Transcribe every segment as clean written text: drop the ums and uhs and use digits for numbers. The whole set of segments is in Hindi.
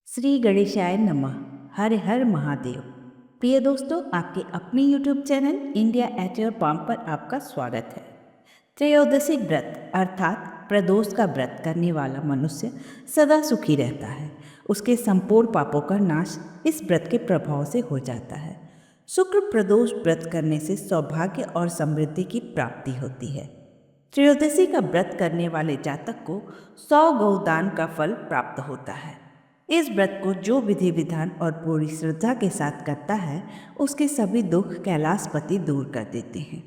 श्री गणेशाय नमः। हर हर महादेव। प्रिय दोस्तों, आपके अपने YouTube channel India at your palm पर आपका स्वागत है। त्रयोदशी व्रत अर्थात प्रदोष का व्रत करने वाला मनुष्य सदा सुखी रहता है। उसके संपूर्ण पापों का नाश इस व्रत के प्रभाव से हो जाता है। शुक्र प्रदोष व्रत करने से सौभाग्य और समृद्धि की प्राप्ति होती है। त्रयोदशी का व्रत करने वाले जातक को 100 गौदान का फल प्राप्त होता है। इस व्रत को जो विधि विधान और पूरी श्रद्धा के साथ करता है, उसके सभी दुख कैलाशपति दूर कर देते हैं।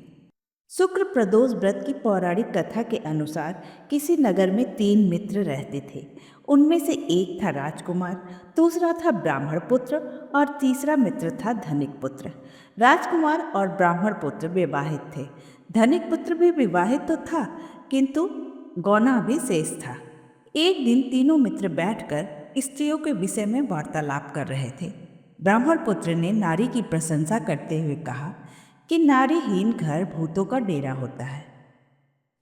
शुक्र प्रदोष व्रत की पौराणिक कथा के अनुसार किसी नगर में 3 मित्र रहते थे। उनमें से एक था राजकुमार, दूसरा था ब्राह्मण पुत्र और तीसरा मित्र था धनिक पुत्र। राजकुमार और ब्राह्मण पुत्र विवाहित थे। धनिक पुत्र भी विवाहित तो था, किंतु गौना भी शेष था। एक दिन तीनों मित्र बैठकर स्त्रियों के विषय में वार्तालाप कर रहे थे। ब्राह्मण पुत्र ने नारी की प्रशंसा करते हुए कहा कि नारीहीन घर भूतों का डेरा होता है।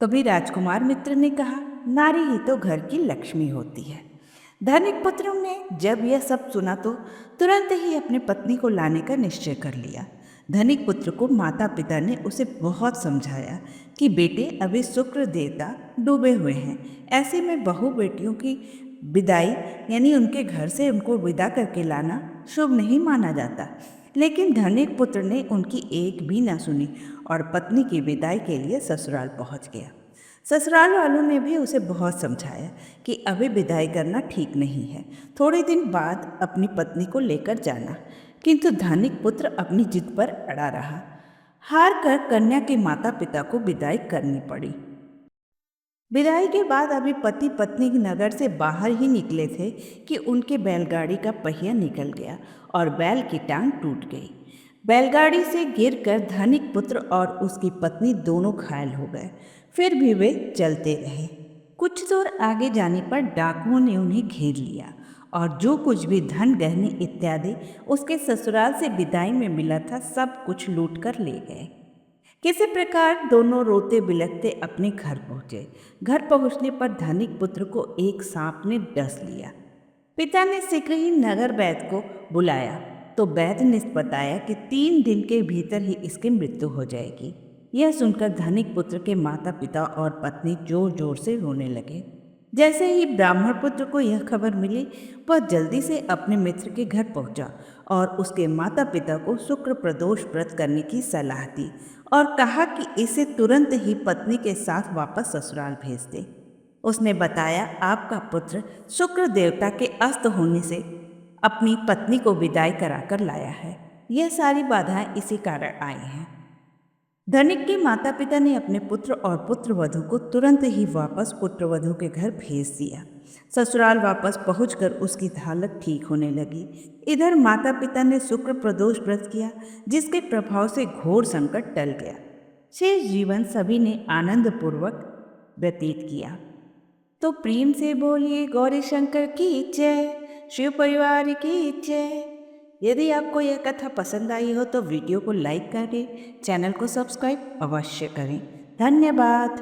तभी राजकुमार मित्र ने कहा, नारी ही तो घर की लक्ष्मी होती है। धनिक पुत्र ने जब यह सब सुना तो तुरंत ही अपनी पत्नी को लाने का निश्चय कर लिया। धनिक पुत्र को माता पिता ने उसे बहुत समझाया कि बेटे, अभी शुक्र देवता डूबे हुए हैं, ऐसे में बहू बेटियों की विदाई यानी उनके घर से उनको विदा करके लाना शुभ नहीं माना जाता। लेकिन धनिक पुत्र ने उनकी एक भी न सुनी और पत्नी की विदाई के लिए ससुराल पहुंच गया। ससुराल वालों ने भी उसे बहुत समझाया कि अभी विदाई करना ठीक नहीं है, थोड़े दिन बाद अपनी पत्नी को लेकर जाना। किंतु धनिक पुत्र अपनी जिद पर अड़ा रहा। हार कर कन्या के माता पिता को विदाई करनी पड़ी। विदाई के बाद अभी पति पत्नी नगर से बाहर ही निकले थे कि उनके बैलगाड़ी का पहिया निकल गया और बैल की टांग टूट गई। बैलगाड़ी से गिरकर धनिक पुत्र और उसकी पत्नी दोनों घायल हो गए। फिर भी वे चलते रहे। कुछ दूर आगे जाने पर डाकुओं ने उन्हें घेर लिया और जो कुछ भी धन गहने इत्यादि उसके ससुराल से विदाई में मिला था, सब कुछ लूट कर ले गए। किसी प्रकार दोनों रोते बिलखते अपने घर पहुंचे। घर पहुंचने पर धनिक पुत्र को एक सांप ने डस लिया। पिता ने शीघ्र ही नगर वैद्य को बुलाया तो वैद्य ने बताया कि 3 दिन के भीतर ही इसकी मृत्यु हो जाएगी। यह सुनकर धनिक पुत्र के माता पिता और पत्नी जोर जोर से रोने लगे। जैसे ही ब्राह्मण पुत्र को यह खबर मिली, वह जल्दी से अपने मित्र के घर पहुंचा और उसके माता पिता को शुक्र प्रदोष व्रत करने की सलाह दी और कहा कि इसे तुरंत ही पत्नी के साथ वापस ससुराल भेज दे। उसने बताया, आपका पुत्र शुक्र देवता के अस्त होने से अपनी पत्नी को विदाई कराकर लाया है। यह सारी बाधाएं इसी कारण आई हैं। धनिक के माता पिता ने अपने पुत्र और पुत्रवधू को तुरंत ही वापस पुत्रवधू के घर भेज दिया। ससुराल वापस पहुंचकर उसकी हालत ठीक होने लगी। इधर माता पिता ने शुक्र प्रदोष व्रत किया, जिसके प्रभाव से घोर संकट टल गया। शेष जीवन सभी ने आनंद पूर्वक व्यतीत किया। तो प्रेम से बोलिए गौरी शंकर की जय, शिव परिवार की जय। यदि आपको यह कथा पसंद आई हो तो वीडियो को लाइक करें, चैनल को सब्सक्राइब अवश्य करें। धन्यवाद।